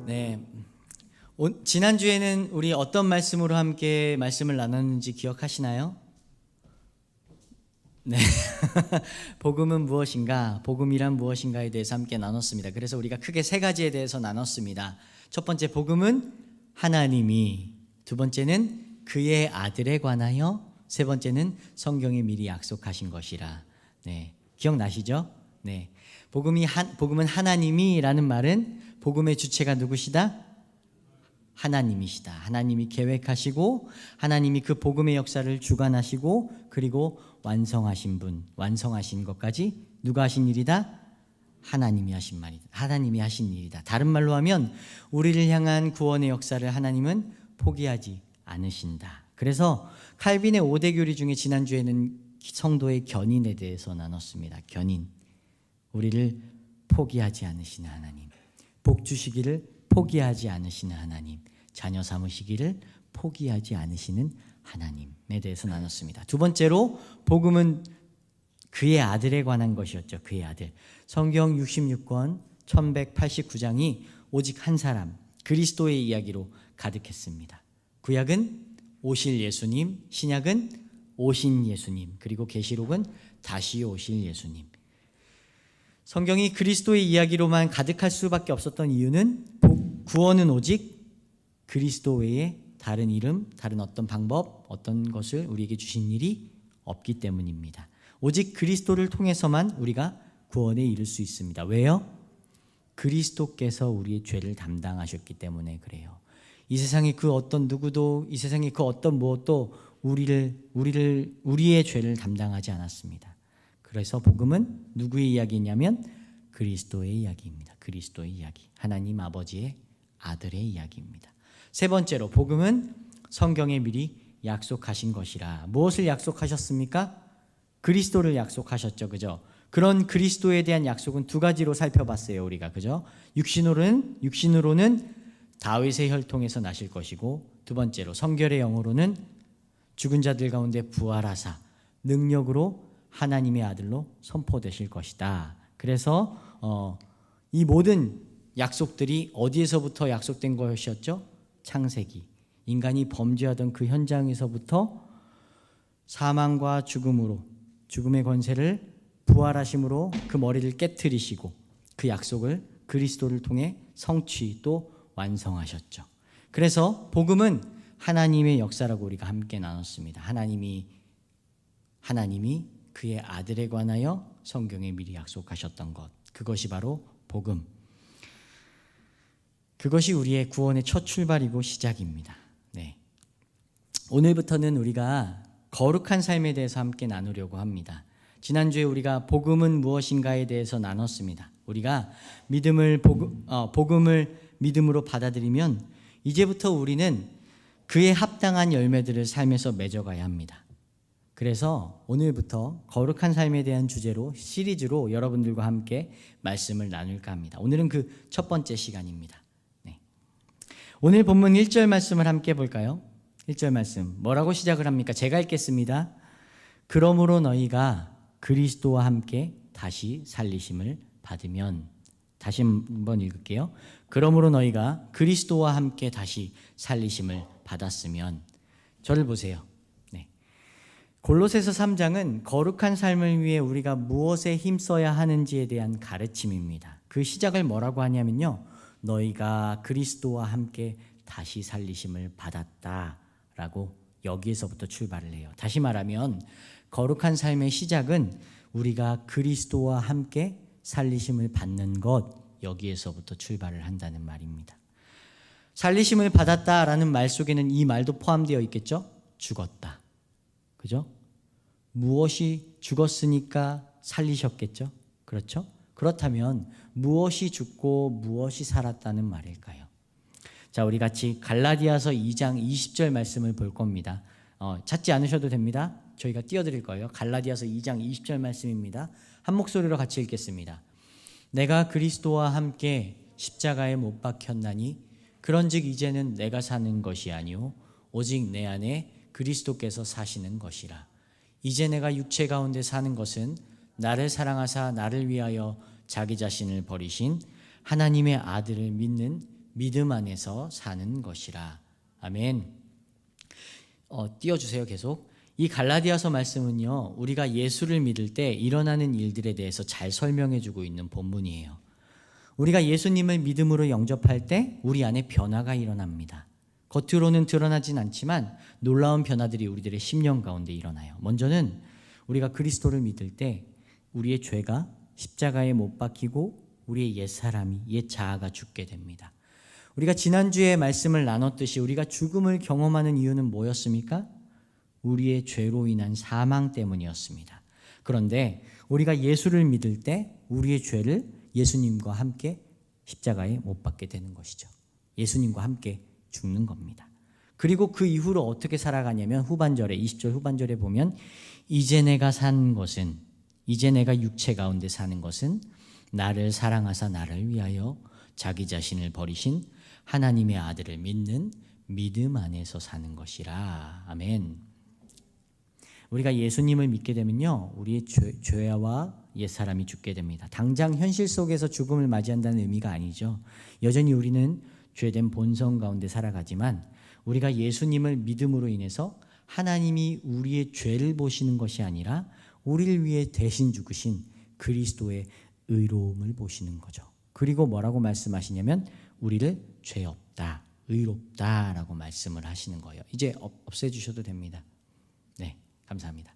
네. 지난주에는 우리 어떤 말씀으로 함께 말씀을 나눴는지 기억하시나요? 네. 복음은 무엇인가? 복음이란 무엇인가에 대해서 함께 나눴습니다. 그래서 우리가 크게 세 가지에 대해서 나눴습니다. 첫 번째, 복음은 하나님이, 두 번째는 그의 아들에 관하여, 세 번째는 성경에 미리 약속하신 것이라. 네. 기억나시죠? 네. 복음은 하나님이라는 말은 복음의 주체가 누구시다? 하나님이시다. 하나님이 계획하시고 하나님이 그 복음의 역사를 주관하시고 그리고 완성하신 분, 완성하신 것까지 누가 하신 일이다? 하나님이 하신 말이다. 하나님이 하신 일이다. 다른 말로 하면 우리를 향한 구원의 역사를 하나님은 포기하지 않으신다. 그래서 칼빈의 5대 교리 중에 지난주에는 성도의 견인에 대해서 나눴습니다. 견인. 우리를 포기하지 않으시는 하나님. 복 주시기를 포기하지 않으시는 하나님. 자녀 삼으시기를 포기하지 않으시는 하나님에 대해서 나눴습니다. 두 번째로 복음은 그의 아들에 관한 것이었죠. 그의 아들. 성경 66권 1189장이 오직 한 사람 그리스도의 이야기로 가득했습니다. 구약은 오실 예수님, 신약은 오신 예수님, 그리고 계시록은 다시 오실 예수님. 성경이 그리스도의 이야기로만 가득할 수밖에 없었던 이유는 구원은 오직 그리스도 외에 다른 이름, 다른 어떤 방법, 어떤 것을 우리에게 주신 일이 없기 때문입니다. 오직 그리스도를 통해서만 우리가 구원에 이를 수 있습니다. 왜요? 그리스도께서 우리의 죄를 담당하셨기 때문에 그래요. 이 세상에 그 어떤 누구도, 이 세상에 그 어떤 무엇도 우리의 죄를 담당하지 않았습니다. 그래서 복음은 누구의 이야기냐면 그리스도의 이야기입니다. 그리스도의 이야기. 하나님 아버지의 아들의 이야기입니다. 세 번째로 복음은 성경에 미리 약속하신 것이라. 무엇을 약속하셨습니까? 그리스도를 약속하셨죠. 그죠? 그런 그리스도에 대한 약속은 두 가지로 살펴봤어요. 우리가. 그죠? 육신으로는 다윗의 혈통에서 나실 것이고, 두 번째로 성결의 영으로는 죽은 자들 가운데 부활하사 능력으로 하나님의 아들로 선포되실 것이다. 그래서 이 모든 약속들이 어디에서부터 약속된 것이었죠? 창세기. 인간이 범죄하던 그 현장에서부터 사망과 죽음의 권세를 부활하심으로 그 머리를 깨트리시고 그 약속을 그리스도를 통해 성취 또 완성하셨죠. 그래서 복음은 하나님의 역사라고 우리가 함께 나눴습니다. 하나님이 그의 아들에 관하여 성경에 미리 약속하셨던 것, 그것이 바로 복음. 그것이 우리의 구원의 첫 출발이고 시작입니다. 네. 오늘부터는 우리가 거룩한 삶에 대해서 함께 나누려고 합니다. 지난주에 우리가 복음은 무엇인가에 대해서 나눴습니다. 우리가 복음을 믿음으로 받아들이면 이제부터 우리는 그에 합당한 열매들을 삶에서 맺어가야 합니다. 그래서 오늘부터 거룩한 삶에 대한 주제로 시리즈로 여러분들과 함께 말씀을 나눌까 합니다. 오늘은 그 첫 번째 시간입니다. 네. 오늘 본문 1절 말씀을 함께 볼까요? 1절 말씀 뭐라고 시작을 합니까? 제가 읽겠습니다. 그러므로 너희가 그리스도와 함께 다시 살리심을 받으면. 다시 한번 읽을게요. 그러므로 너희가 그리스도와 함께 다시 살리심을 받았으면. 저를 보세요. 골로새서 3장은 거룩한 삶을 위해 우리가 무엇에 힘써야 하는지에 대한 가르침입니다. 그 시작을 뭐라고 하냐면요. 너희가 그리스도와 함께 다시 살리심을 받았다라고 여기에서부터 출발을 해요. 다시 말하면 거룩한 삶의 시작은 우리가 그리스도와 함께 살리심을 받는 것, 여기에서부터 출발을 한다는 말입니다. 살리심을 받았다라는 말 속에는 이 말도 포함되어 있겠죠? 죽었다. 그죠? 무엇이 죽었으니까 살리셨겠죠? 그렇죠? 그렇다면 무엇이 죽고 무엇이 살았다는 말일까요? 자, 우리 같이 갈라디아서 2장 20절 말씀을 볼 겁니다. 찾지 않으셔도 됩니다. 저희가 띄워드릴 거예요. 갈라디아서 2장 20절 말씀입니다. 한 목소리로 같이 읽겠습니다. 내가 그리스도와 함께 십자가에 못 박혔나니 그런즉 이제는 내가 사는 것이 아니오 오직 내 안에 그리스도께서 사시는 것이라. 이제 내가 육체 가운데 사는 것은 나를 사랑하사 나를 위하여 자기 자신을 버리신 하나님의 아들을 믿는 믿음 안에서 사는 것이라. 아멘. 띄워주세요. 계속. 이 갈라디아서 말씀은요, 우리가 예수를 믿을 때 일어나는 일들에 대해서 잘 설명해주고 있는 본문이에요. 우리가 예수님을 믿음으로 영접할 때 우리 안에 변화가 일어납니다. 겉으로는 드러나진 않지만 놀라운 변화들이 우리들의 심령 가운데 일어나요. 먼저는 우리가 그리스도를 믿을 때 우리의 죄가 십자가에 못 박히고 우리의 옛사람이, 옛 자아가 죽게 됩니다. 우리가 지난주에 말씀을 나눴듯이 우리가 죽음을 경험하는 이유는 뭐였습니까? 우리의 죄로 인한 사망 때문이었습니다. 그런데 우리가 예수를 믿을 때 우리의 죄를 예수님과 함께 십자가에 못 박게 되는 것이죠. 예수님과 함께 죽는 겁니다. 그리고 그 이후로 어떻게 살아가냐면 후반절에 20절 후반절에 보면 이제 내가 산 것은, 이제 내가 육체 가운데 사는 것은 나를 사랑하사 나를 위하여 자기 자신을 버리신 하나님의 아들을 믿는 믿음 안에서 사는 것이라. 아멘. 우리가 예수님을 믿게 되면요, 우리의 죄와 옛사람이 죽게 됩니다. 당장 현실 속에서 죽음을 맞이한다는 의미가 아니죠. 여전히 우리는 죄된 본성 가운데 살아가지만 우리가 예수님을 믿음으로 인해서 하나님이 우리의 죄를 보시는 것이 아니라 우리를 위해 대신 죽으신 그리스도의 의로움을 보시는 거죠. 그리고 뭐라고 말씀하시냐면 우리를 죄 없다, 의롭다라고 말씀을 하시는 거예요. 이제 없애주셔도 됩니다. 네, 감사합니다.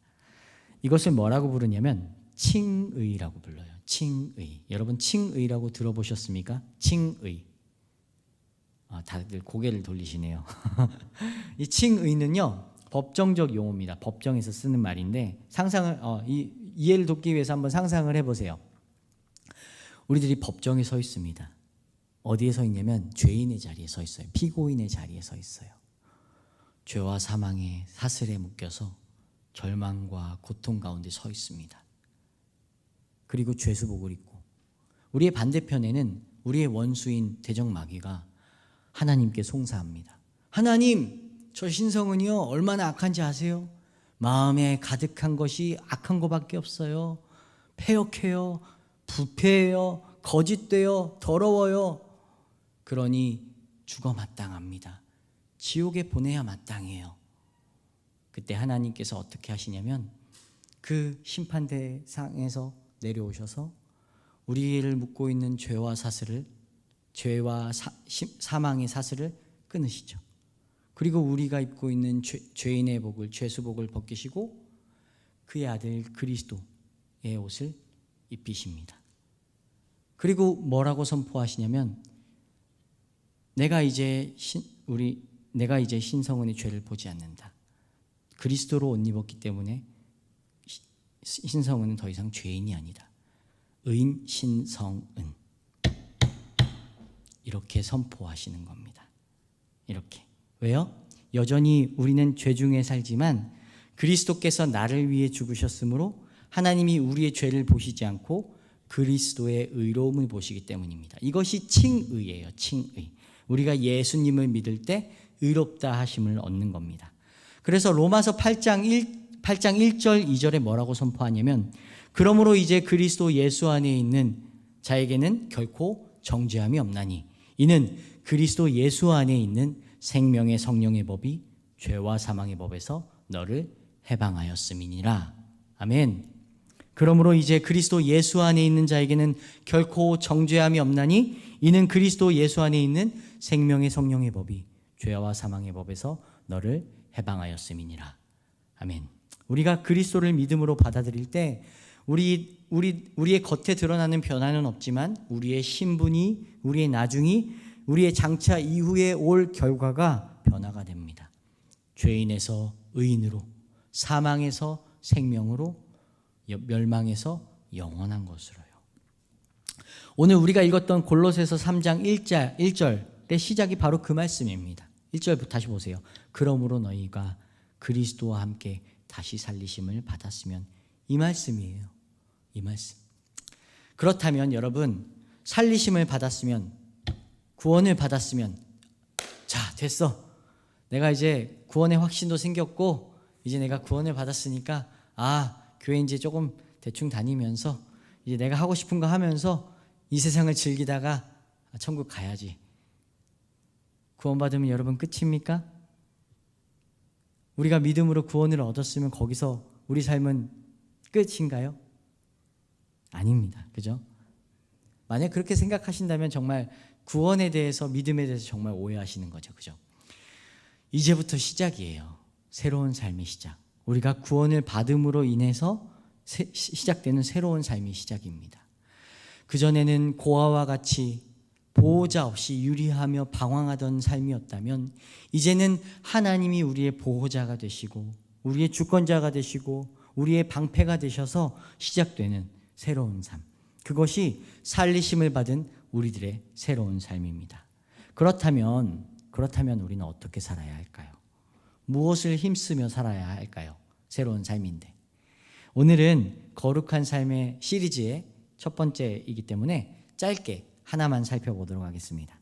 이것을 뭐라고 부르냐면 칭의라고 불러요. 칭의. 여러분 칭의라고 들어보셨습니까? 칭의. 다들 고개를 돌리시네요. 이 칭의는요, 법정적 용어입니다. 법정에서 쓰는 말인데 이해를 돕기 위해서 한번 상상을 해보세요. 우리들이 법정에 서 있습니다. 어디에 서 있냐면 죄인의 자리에 서 있어요. 피고인의 자리에 서 있어요. 죄와 사망의 사슬에 묶여서 절망과 고통 가운데 서 있습니다. 그리고 죄수복을 입고 우리의 반대편에는 우리의 원수인 대적마귀가 하나님께 송사합니다. 하나님, 저 신성은요 얼마나 악한지 아세요? 마음에 가득한 것이 악한 것밖에 없어요. 패역해요, 부패해요, 거짓돼요, 더러워요. 그러니 죽어 마땅합니다. 지옥에 보내야 마땅해요. 그때 하나님께서 어떻게 하시냐면 그 심판대상에서 내려오셔서 우리를 묶고 있는 죄와 사슬을, 죄와 사망의 사슬을 끊으시죠. 그리고 우리가 입고 있는 죄인의 복을, 죄수복을 벗기시고 그의 아들 그리스도의 옷을 입히십니다. 그리고 뭐라고 선포하시냐면 내가 이제 신성은의 죄를 보지 않는다. 그리스도로 옷 입었기 때문에 신성은은 더 이상 죄인이 아니다. 의인 신성은. 이렇게 선포하시는 겁니다. 이렇게. 왜요? 여전히 우리는 죄 중에 살지만 그리스도께서 나를 위해 죽으셨으므로 하나님이 우리의 죄를 보시지 않고 그리스도의 의로움을 보시기 때문입니다. 이것이 칭의예요. 칭의. 우리가 예수님을 믿을 때 의롭다 하심을 얻는 겁니다. 그래서 로마서 8장 1절 2절에 뭐라고 선포하냐면 그러므로 이제 그리스도 예수 안에 있는 자에게는 결코 정죄함이 없나니 이는 그리스도 예수 안에 있는 생명의 성령의 법이 죄와 사망의 법에서 너를 해방하였음이니라. 아멘. 그러므로 이제 그리스도 예수 안에 있는 자에게는 결코 정죄함이 없나니 이는 그리스도 예수 안에 있는 생명의 성령의 법이 죄와 사망의 법에서 너를 해방하였음이니라. 아멘. 우리가 그리스도를 믿음으로 받아들일 때 우리의 겉에 드러나는 변화는 없지만 우리의 신분이, 우리의 나중이, 우리의 장차 이후에 올 결과가 변화가 됩니다. 죄인에서 의인으로, 사망에서 생명으로, 멸망에서 영원한 것으로요. 오늘 우리가 읽었던 골로새서 3장 1절의 시작이 바로 그 말씀입니다. 1절부터 다시 보세요. 그러므로 너희가 그리스도와 함께 다시 살리심을 받았으면, 이 말씀이에요. 이 말씀. 그렇다면 여러분, 살리심을 받았으면, 구원을 받았으면, 자, 됐어. 내가 이제 구원의 확신도 생겼고 이제 내가 구원을 받았으니까 교회 이제 조금 대충 다니면서 이제 내가 하고 싶은 거 하면서 이 세상을 즐기다가 천국 가야지. 구원받으면 여러분 끝입니까? 우리가 믿음으로 구원을 얻었으면 거기서 우리 삶은 끝인가요? 아닙니다. 그죠? 만약 그렇게 생각하신다면 정말 구원에 대해서, 믿음에 대해서 정말 오해하시는 거죠. 그죠? 이제부터 시작이에요. 새로운 삶의 시작. 우리가 구원을 받음으로 인해서 시작되는 새로운 삶의 시작입니다. 그전에는 고아와 같이 보호자 없이 유리하며 방황하던 삶이었다면 이제는 하나님이 우리의 보호자가 되시고 우리의 주권자가 되시고 우리의 방패가 되셔서 시작되는 새로운 삶, 그것이 살리심을 받은 우리들의 새로운 삶입니다. 그렇다면 우리는 어떻게 살아야 할까요? 무엇을 힘쓰며 살아야 할까요? 새로운 삶인데. 오늘은 거룩한 삶의 시리즈의 첫 번째이기 때문에 짧게 하나만 살펴보도록 하겠습니다.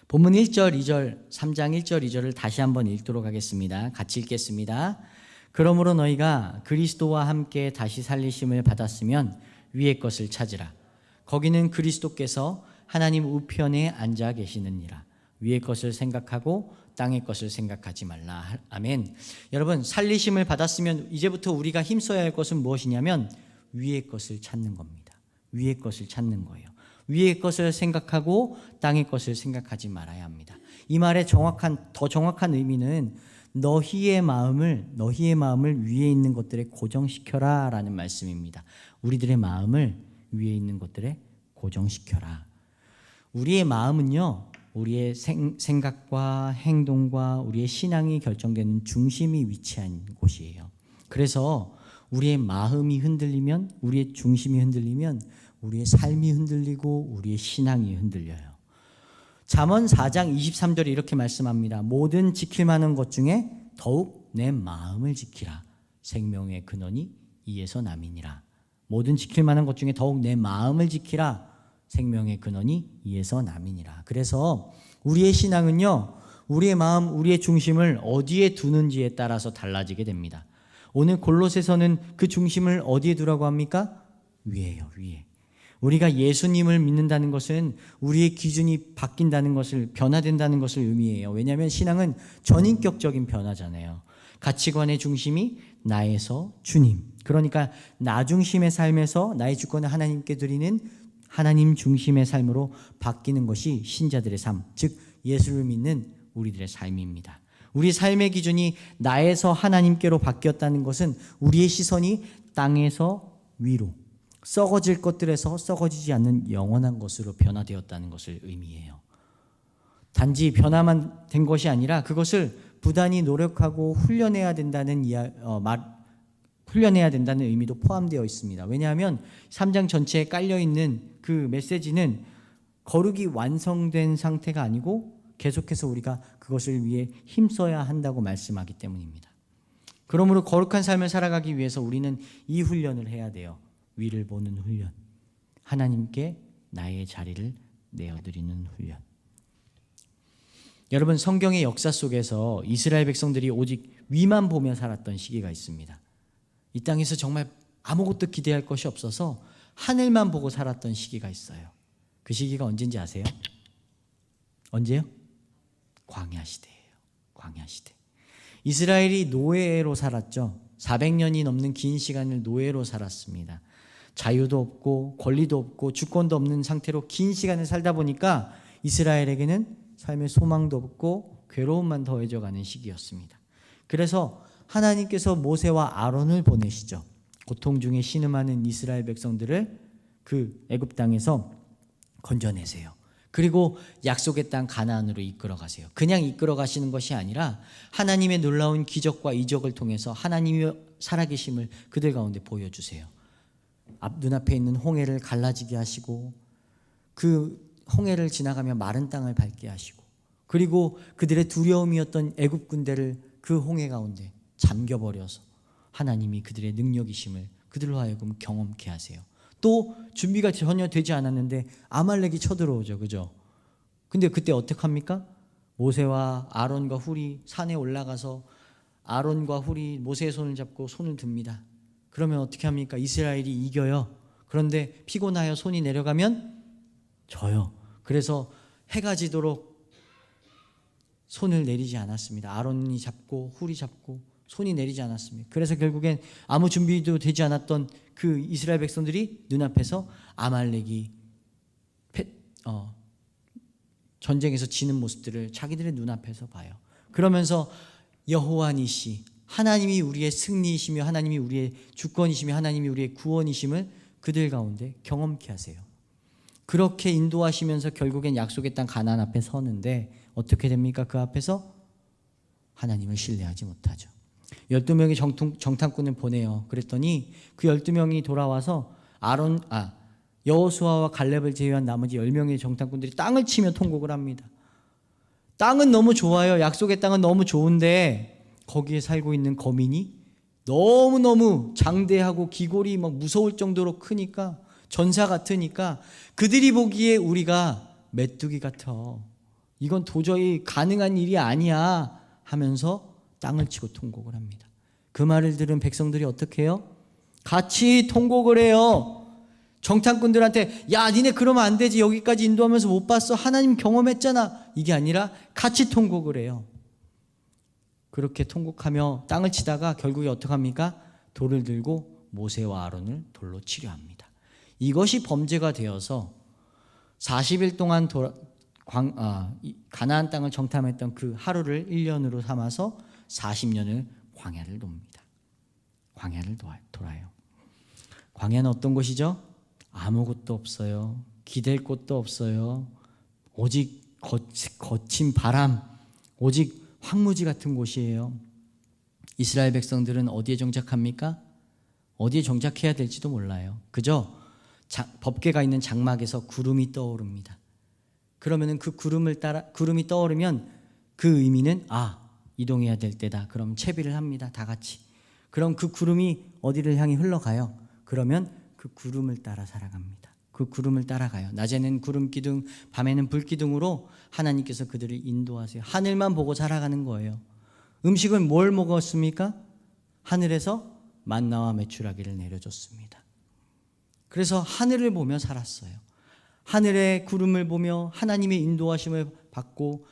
본문 1절, 2절, 3장 1절, 2절을 다시 한번 읽도록 하겠습니다. 같이 읽겠습니다. 그러므로 너희가 그리스도와 함께 다시 살리심을 받았으면 위의 것을 찾으라. 거기는 그리스도께서 하나님 우편에 앉아 계시느니라. 위의 것을 생각하고 땅의 것을 생각하지 말라. 아멘. 여러분, 살리심을 받았으면 이제부터 우리가 힘써야 할 것은 무엇이냐면 위의 것을 찾는 겁니다. 위의 것을 찾는 거예요. 위의 것을 생각하고 땅의 것을 생각하지 말아야 합니다. 이 말의 더 정확한 의미는 너희의 마음을 위에 있는 것들에 고정시켜라 라는 말씀입니다. 우리들의 마음을 위에 있는 것들에 고정시켜라. 우리의 마음은요, 우리의 생각과 행동과 우리의 신앙이 결정되는 중심이 위치한 곳이에요. 그래서 우리의 마음이 흔들리면, 우리의 중심이 흔들리면 우리의 삶이 흔들리고 우리의 신앙이 흔들려요. 잠언 4장 23절에 이렇게 말씀합니다. 모든 지킬 만한 것 중에 더욱 내 마음을 지키라. 생명의 근원이 이에서 남이니라. 모든 지킬 만한 것 중에 더욱 내 마음을 지키라. 생명의 근원이 이에서 남이니라. 그래서 우리의 신앙은요, 우리의 마음, 우리의 중심을 어디에 두는지에 따라서 달라지게 됩니다. 오늘 골로새서는 그 중심을 어디에 두라고 합니까? 위에요, 위에. 우리가 예수님을 믿는다는 것은 우리의 기준이 바뀐다는 것을, 변화된다는 것을 의미해요. 왜냐하면 신앙은 전인격적인 변화잖아요. 가치관의 중심이 나에서 주님, 그러니까 나 중심의 삶에서 나의 주권을 하나님께 드리는 하나님 중심의 삶으로 바뀌는 것이 신자들의 삶, 즉 예수를 믿는 우리들의 삶입니다. 우리 삶의 기준이 나에서 하나님께로 바뀌었다는 것은 우리의 시선이 땅에서 위로, 썩어질 것들에서 썩어지지 않는 영원한 것으로 변화되었다는 것을 의미해요. 단지 변화만 된 것이 아니라 그것을 부단히 노력하고 훈련해야 된다는 의미도 포함되어 있습니다. 왜냐하면 3장 전체에 깔려있는 그 메시지는 거룩이 완성된 상태가 아니고 계속해서 우리가 그것을 위해 힘써야 한다고 말씀하기 때문입니다. 그러므로 거룩한 삶을 살아가기 위해서 우리는 이 훈련을 해야 돼요. 위를 보는 훈련, 하나님께 나의 자리를 내어드리는 훈련. 여러분, 성경의 역사 속에서 이스라엘 백성들이 오직 위만 보며 살았던 시기가 있습니다. 이 땅에서 정말 아무것도 기대할 것이 없어서 하늘만 보고 살았던 시기가 있어요. 그 시기가 언제인지 아세요? 언제요? 광야 시대예요. 광야 시대. 이스라엘이 노예로 살았죠. 400년이 넘는 긴 시간을 노예로 살았습니다. 자유도 없고 권리도 없고 주권도 없는 상태로 긴 시간을 살다 보니까 이스라엘에게는 삶의 소망도 없고 괴로움만 더해져 가는 시기였습니다. 그래서 하나님께서 모세와 아론을 보내시죠. 고통 중에 신음하는 이스라엘 백성들을 그 애굽 땅에서 건져내세요. 그리고 약속의 땅 가나안으로 이끌어 가세요. 그냥 이끌어 가시는 것이 아니라 하나님의 놀라운 기적과 이적을 통해서 하나님의 살아계심을 그들 가운데 보여주세요. 눈앞에 있는 홍해를 갈라지게 하시고 그 홍해를 지나가며 마른 땅을 밟게 하시고, 그리고 그들의 두려움이었던 애굽 군대를 그 홍해 가운데 잠겨버려서 하나님이 그들의 능력이심을 그들로 하여금 경험케 하세요. 또 준비가 전혀 되지 않았는데 아말렉이 쳐들어오죠. 그죠? 근데 그때 어떡합니까? 모세와 아론과 훌이 산에 올라가서 아론과 훌이 모세의 손을 잡고 손을 듭니다. 그러면 어떻게 합니까? 이스라엘이 이겨요. 그런데 피곤하여 손이 내려가면 져요. 그래서 해가 지도록 손을 내리지 않았습니다. 아론이 잡고 훌이 잡고 손이 내리지 않았습니다. 그래서 결국엔 아무 준비도 되지 않았던 그 이스라엘 백성들이 눈앞에서 아말렉이 전쟁에서 지는 모습들을 자기들의 눈앞에서 봐요. 그러면서 여호와 니시, 하나님이 우리의 승리이시며 하나님이 우리의 주권이시며 하나님이 우리의 구원이심을 그들 가운데 경험케 하세요. 그렇게 인도하시면서 결국엔 약속의 땅 가나안 앞에 서는데 어떻게 됩니까? 그 앞에서 하나님을 신뢰하지 못하죠. 12명의 정탐꾼을 보내요. 그랬더니 그 12명이 돌아와서 여호수아와 갈렙을 제외한 나머지 10명의 정탐꾼들이 땅을 치며 통곡을 합니다. 땅은 너무 좋아요. 약속의 땅은 너무 좋은데 거기에 살고 있는 거민이 너무너무 장대하고 기골이 막 무서울 정도로 크니까, 전사 같으니까 그들이 보기에 우리가 메뚜기 같아, 이건 도저히 가능한 일이 아니야 하면서 땅을 치고 통곡을 합니다. 그 말을 들은 백성들이 어떻게 해요? 같이 통곡을 해요. 정탐꾼들한테 야 니네 그러면 안 되지, 여기까지 인도하면서 못 봤어, 하나님 경험했잖아, 이게 아니라 같이 통곡을 해요. 그렇게 통곡하며 땅을 치다가 결국에 어떻게 합니까? 돌을 들고 모세와 아론을 돌로 치려 합니다. 이것이 범죄가 되어서 40일 동안 가나안 땅을 정탐했던 그 하루를 1년으로 삼아서 40년을 광야를 돕니다. 광야를 돌아요. 광야는 어떤 곳이죠? 아무것도 없어요. 기댈 곳도 없어요. 오직 거친 바람, 오직 황무지 같은 곳이에요. 이스라엘 백성들은 어디에 정착합니까? 어디에 정착해야 될지도 몰라요. 그저 법궤가 있는 장막에서 구름이 떠오릅니다. 그러면은 그 구름이 떠오르면 그 의미는 이동해야 될 때다. 그럼 채비를 합니다. 다 같이. 그럼 그 구름이 어디를 향해 흘러가요? 그러면 그 구름을 따라 살아갑니다. 그 구름을 따라가요. 낮에는 구름 기둥, 밤에는 불 기둥으로 하나님께서 그들을 인도하세요. 하늘만 보고 살아가는 거예요. 음식은 뭘 먹었습니까? 하늘에서 만나와 메추라기를 내려줬습니다. 그래서 하늘을 보며 살았어요. 하늘의 구름을 보며 하나님의 인도하심을 받고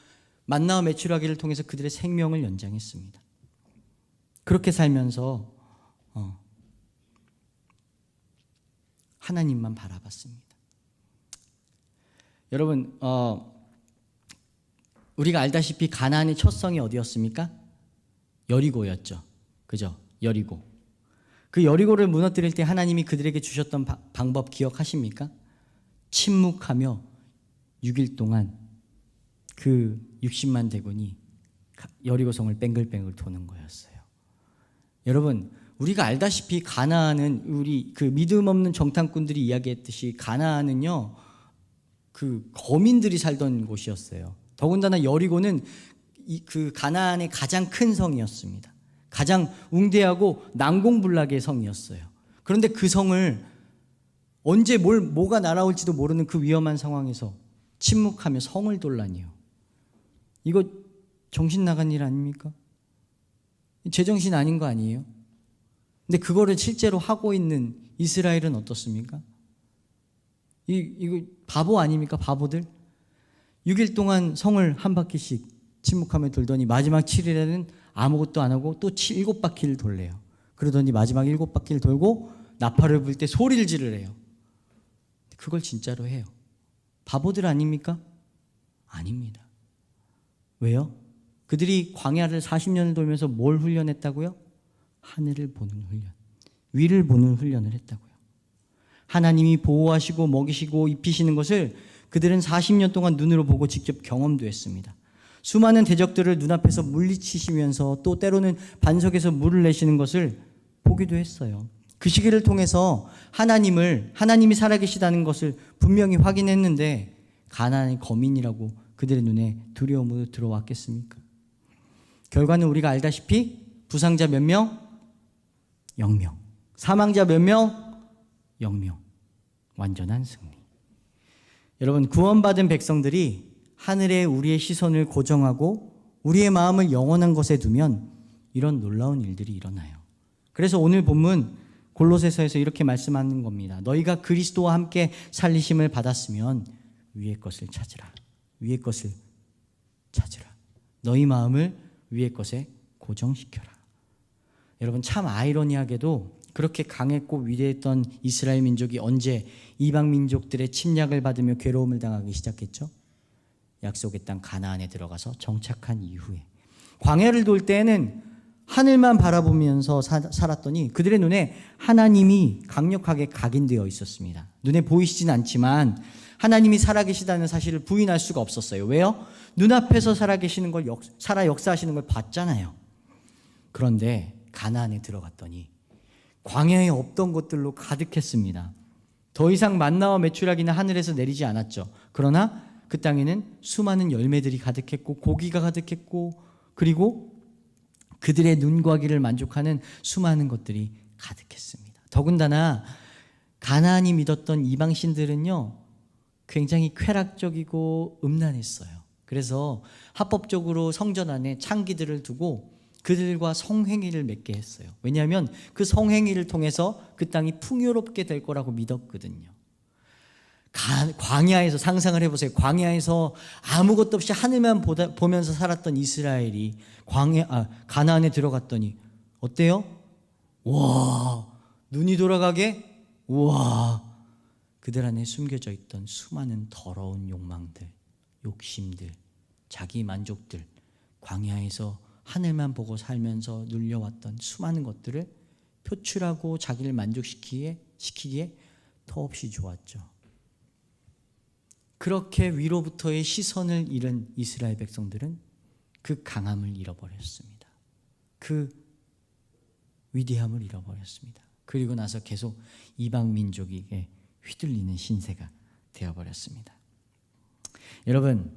만나와 메추라기를 통해서 그들의 생명을 연장했습니다. 그렇게 살면서 하나님만 바라봤습니다. 여러분, 우리가 알다시피 가나안의 첫 성이 어디였습니까? 여리고였죠. 그죠? 여리고. 그 여리고를 무너뜨릴 때 하나님이 그들에게 주셨던 방법 기억하십니까? 침묵하며 6일 동안 그 60만 대군이 여리고성을 뱅글뱅글 도는 거였어요. 여러분, 우리가 알다시피 가나안은 우리 그 믿음 없는 정탐꾼들이 이야기했듯이 가나안은요 그 거민들이 살던 곳이었어요. 더군다나 여리고는 그 가나안의 가장 큰 성이었습니다. 가장 웅대하고 난공불락의 성이었어요. 그런데 그 성을 언제 뭐가 날아올지도 모르는 그 위험한 상황에서 침묵하며 성을 돌라니요. 이거 정신 나간 일 아닙니까? 제정신 아닌 거 아니에요? 근데 그거를 실제로 하고 있는 이스라엘은 어떻습니까? 이거 바보 아닙니까? 바보들? 6일 동안 성을 한 바퀴씩 침묵하며 돌더니 마지막 7일에는 아무것도 안 하고 또 7바퀴를 돌래요. 그러더니 마지막 7바퀴를 돌고 나팔을 불 때 소리를 지르래요. 그걸 진짜로 해요. 바보들 아닙니까? 아닙니다. 왜요? 그들이 광야를 40년을 돌면서 뭘 훈련했다고요? 하늘을 보는 훈련, 위를 보는 훈련을 했다고요. 하나님이 보호하시고 먹이시고 입히시는 것을 그들은 40년 동안 눈으로 보고 직접 경험도 했습니다. 수많은 대적들을 눈앞에서 물리치시면서 또 때로는 반석에서 물을 내시는 것을 보기도 했어요. 그 시기를 통해서 하나님이 살아계시다는 것을 분명히 확인했는데 가나안의 거민이라고 그들의 눈에 두려움으로 들어왔겠습니까? 결과는 우리가 알다시피 부상자 몇 명? 0명. 사망자 몇 명? 0명. 완전한 승리. 여러분, 구원받은 백성들이 하늘에 우리의 시선을 고정하고 우리의 마음을 영원한 것에 두면 이런 놀라운 일들이 일어나요. 그래서 오늘 본문 골로새서에서 이렇게 말씀하는 겁니다. 너희가 그리스도와 함께 살리심을 받았으면 위의 것을 찾으라. 위의 것을 찾으라. 너희 마음을 위의 것에 고정시켜라. 여러분, 참 아이러니하게도 그렇게 강했고 위대했던 이스라엘 민족이 언제 이방 민족들의 침략을 받으며 괴로움을 당하기 시작했죠? 약속의 땅 가나안에 들어가서 정착한 이후에. 광야를 돌 때에는 하늘만 바라보면서 살았더니 그들의 눈에 하나님이 강력하게 각인되어 있었습니다. 눈에 보이시진 않지만 하나님이 살아계시다는 사실을 부인할 수가 없었어요. 왜요? 눈앞에서 살아계시는 걸 역사하시는 걸 봤잖아요. 그런데 가나안에 들어갔더니 광야에 없던 것들로 가득했습니다. 더 이상 만나와 메추라기는 하늘에서 내리지 않았죠. 그러나 그 땅에는 수많은 열매들이 가득했고 고기가 가득했고 그리고 그들의 눈과 귀를 만족하는 수많은 것들이 가득했습니다. 더군다나 가나안이 믿었던 이방신들은요, 굉장히 쾌락적이고 음란했어요. 그래서 합법적으로 성전 안에 창기들을 두고 그들과 성행위를 맺게 했어요. 왜냐하면 그 성행위를 통해서 그 땅이 풍요롭게 될 거라고 믿었거든요. 광야에서 상상을 해보세요. 광야에서 아무것도 없이 하늘만 보면서 살았던 이스라엘이 가나안에 들어갔더니 어때요? 와, 눈이 돌아가게? 와, 그들 안에 숨겨져 있던 수많은 더러운 욕망들, 욕심들, 자기 만족들, 광야에서 하늘만 보고 살면서 눌려왔던 수많은 것들을 표출하고 자기를 만족시키기에 더없이 좋았죠. 그렇게 위로부터의 시선을 잃은 이스라엘 백성들은 그 강함을 잃어버렸습니다. 그 위대함을 잃어버렸습니다. 그리고 나서 계속 이방 민족에게 휘둘리는 신세가 되어버렸습니다. 여러분,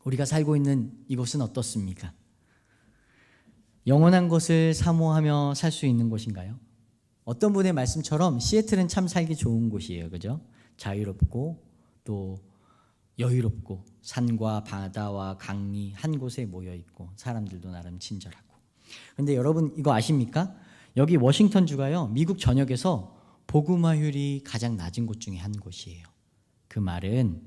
우리가 살고 있는 이곳은 어떻습니까? 영원한 것을 사모하며 살 수 있는 곳인가요? 어떤 분의 말씀처럼 시애틀은 참 살기 좋은 곳이에요. 그죠? 자유롭고 또 여유롭고 산과 바다와 강이 한 곳에 모여 있고 사람들도 나름 친절하고. 그런데 여러분 이거 아십니까? 여기 워싱턴 주가요, 미국 전역에서 복음화율이 가장 낮은 곳 중에 한 곳이에요. 그 말은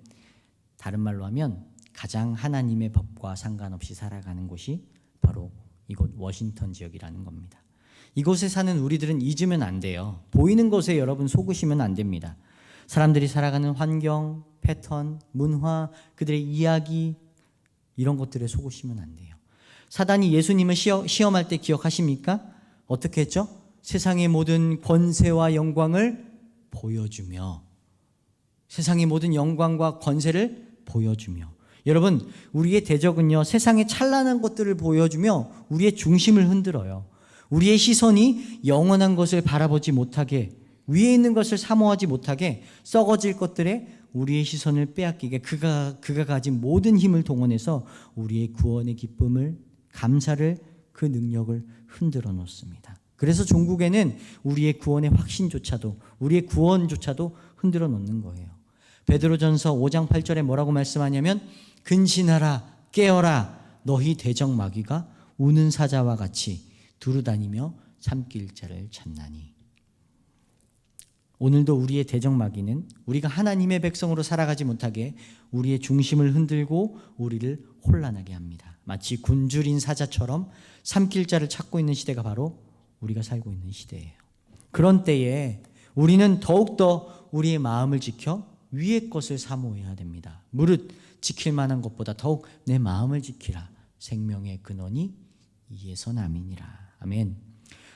다른 말로 하면 가장 하나님의 법과 상관없이 살아가는 곳이 바로 이곳 워싱턴 지역이라는 겁니다. 이곳에 사는 우리들은 잊으면 안 돼요. 보이는 것에 여러분 속으시면 안 됩니다. 사람들이 살아가는 환경, 패턴, 문화, 그들의 이야기, 이런 것들에 속으시면 안 돼요. 사단이 예수님을 시험할 때 기억하십니까? 어떻게 했죠? 세상의 모든 권세와 영광을 보여주며, 세상의 모든 영광과 권세를 보여주며. 여러분, 우리의 대적은요, 세상의 찬란한 것들을 보여주며 우리의 중심을 흔들어요. 우리의 시선이 영원한 것을 바라보지 못하게, 위에 있는 것을 사모하지 못하게, 썩어질 것들에 우리의 시선을 빼앗기게 그가 가진 모든 힘을 동원해서 우리의 구원의 기쁨을, 감사를, 그 능력을 흔들어 놓습니다. 그래서 종국에는 우리의 구원의 확신조차도, 우리의 구원조차도 흔들어 놓는 거예요. 베드로전서 5장 8절에 뭐라고 말씀하냐면, 근신하라, 깨어라, 너희 대적 마귀가 우는 사자와 같이 두루다니며 삼킬 자를 찾나니. 오늘도 우리의 대적 마귀는 우리가 하나님의 백성으로 살아가지 못하게 우리의 중심을 흔들고 우리를 혼란하게 합니다. 마치 굶주린 사자처럼 삼킬 자를 찾고 있는 시대가 바로 우리가 살고 있는 시대예요. 그런 때에 우리는 더욱더 우리의 마음을 지켜 위의 것을 사모해야 됩니다. 무릇 지킬 만한 것보다 더욱 내 마음을 지키라. 생명의 근원이 이에서 남이니라. 아멘.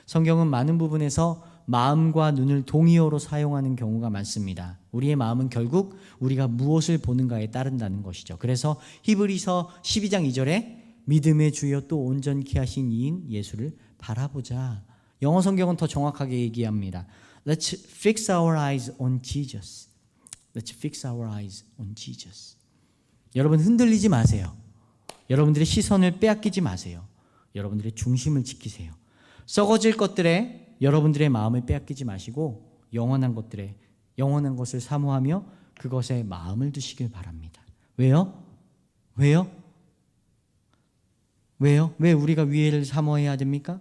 성경은 많은 부분에서 마음과 눈을 동의어로 사용하는 경우가 많습니다. 우리의 마음은 결국 우리가 무엇을 보는가에 따른다는 것이죠. 그래서 히브리서 12장 2절에 믿음의 주여 또 온전케 하신 이인 예수를 바라보자. 영어 성경은 더 정확하게 얘기합니다. Let's fix our eyes on Jesus. Let's fix our eyes on Jesus. 여러분 흔들리지 마세요. 여러분들의 시선을 빼앗기지 마세요. 여러분들의 중심을 지키세요. 썩어질 것들에 여러분들의 마음을 빼앗기지 마시고 영원한 것을 사모하며 그것에 마음을 두시길 바랍니다. 왜요? 왜 우리가 위에를 사모해야 됩니까?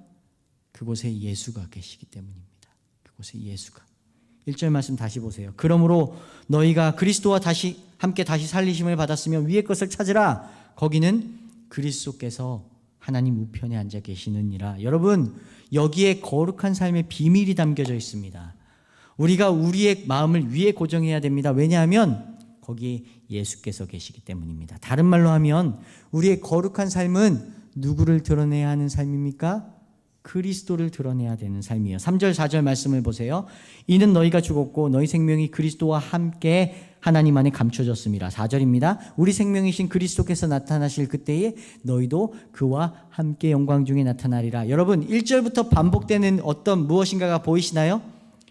그곳에 예수가 계시기 때문입니다. 그곳에 예수가. 1절 말씀 다시 보세요. 그러므로 너희가 그리스도와 함께 다시 살리심을 받았으며 위의 것을 찾으라. 거기는 그리스도께서 하나님 우편에 앉아 계시느니라. 여러분, 여기에 거룩한 삶의 비밀이 담겨져 있습니다. 우리가 우리의 마음을 위에 고정해야 됩니다. 왜냐하면 거기에 예수께서 계시기 때문입니다. 다른 말로 하면 우리의 거룩한 삶은 누구를 드러내야 하는 삶입니까? 그리스도를 드러내야 되는 삶이에요. 3절 4절 말씀을 보세요. 이는 너희가 죽었고 너희 생명이 그리스도와 함께 하나님 안에 감춰졌습니다. 4절입니다. 우리 생명이신 그리스도께서 나타나실 그때에 너희도 그와 함께 영광 중에 나타나리라. 여러분, 1절부터 반복되는 어떤 무엇인가가 보이시나요?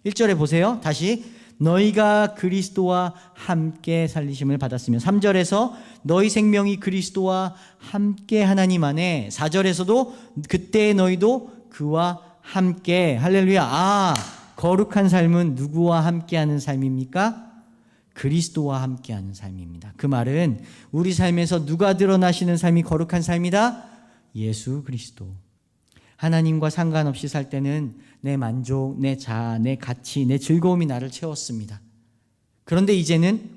1절에 보세요. 다시 너희가 그리스도와 함께 살리심을 받았으면, 3절에서 너희 생명이 그리스도와 함께 하나님 안에, 4절에서도 그때 너희도 그와 함께. 할렐루야. 거룩한 삶은 누구와 함께하는 삶입니까? 그리스도와 함께하는 삶입니다. 그 말은 우리 삶에서 누가 드러나시는 삶이 거룩한 삶이다? 예수 그리스도. 하나님과 상관없이 살 때는 내 만족, 내 자아, 내 가치, 내 즐거움이 나를 채웠습니다. 그런데 이제는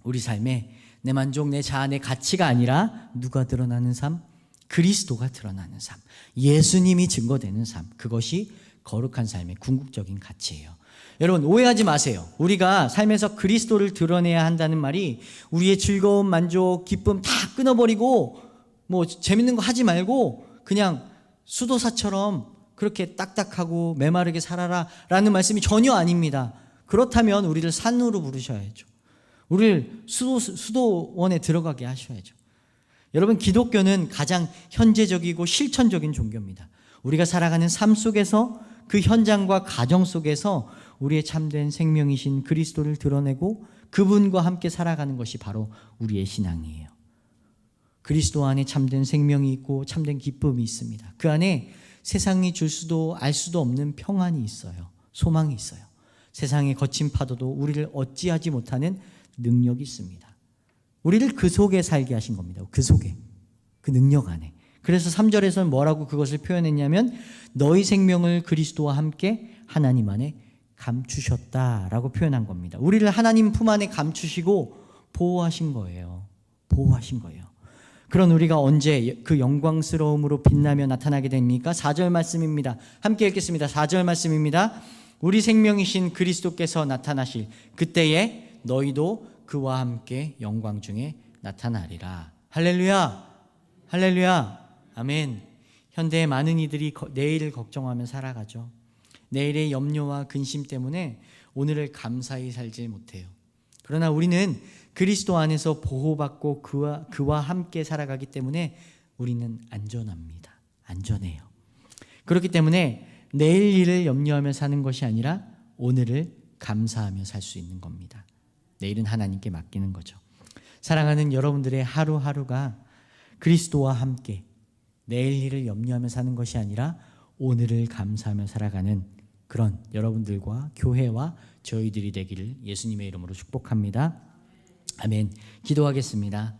우리 삶에 내 만족, 내 자아, 내 가치가 아니라 누가 드러나는 삶? 그리스도가 드러나는 삶, 예수님이 증거되는 삶. 그것이 거룩한 삶의 궁극적인 가치예요. 여러분, 오해하지 마세요. 우리가 삶에서 그리스도를 드러내야 한다는 말이 우리의 즐거움, 만족, 기쁨 다 끊어버리고 뭐 재밌는 거 하지 말고 그냥 수도사처럼 그렇게 딱딱하고 메마르게 살아라 라는 말씀이 전혀 아닙니다. 그렇다면 우리를 산으로 부르셔야죠. 우리를 수도원에 들어가게 하셔야죠. 여러분, 기독교는 가장 현재적이고 실천적인 종교입니다. 우리가 살아가는 삶 속에서, 그 현장과 가정 속에서 우리의 참된 생명이신 그리스도를 드러내고 그분과 함께 살아가는 것이 바로 우리의 신앙이에요. 그리스도 안에 참된 생명이 있고 참된 기쁨이 있습니다. 그 안에 세상이 줄 수도 알 수도 없는 평안이 있어요. 소망이 있어요. 세상의 거친 파도도 우리를 어찌하지 못하는 능력이 있습니다. 우리를 그 속에 살게 하신 겁니다. 그 속에, 그 능력 안에. 그래서 3절에서는 뭐라고 그것을 표현했냐면 너희 생명을 그리스도와 함께 하나님 안에 감추셨다라고 표현한 겁니다. 우리를 하나님 품 안에 감추시고 보호하신 거예요. 보호하신 거예요. 그런 우리가 언제 그 영광스러움으로 빛나며 나타나게 됩니까? 4절 말씀입니다. 함께 읽겠습니다. 4절 말씀입니다. 우리 생명이신 그리스도께서 나타나실 그때에 너희도 그와 함께 영광 중에 나타나리라. 할렐루야. 할렐루야. 아멘. 현대의 많은 이들이 내일을 걱정하며 살아가죠. 내일의 염려와 근심 때문에 오늘을 감사히 살지 못해요. 그러나 우리는 그리스도 안에서 보호받고 그와 함께 살아가기 때문에 우리는 안전합니다. 안전해요. 그렇기 때문에 내일 일을 염려하며 사는 것이 아니라 오늘을 감사하며 살 수 있는 겁니다. 내일은 하나님께 맡기는 거죠. 사랑하는 여러분들의 하루하루가 그리스도와 함께 내일 일을 염려하며 사는 것이 아니라 오늘을 감사하며 살아가는 그런 여러분들과 교회와 저희들이 되기를 예수님의 이름으로 축복합니다. 아멘. 기도하겠습니다.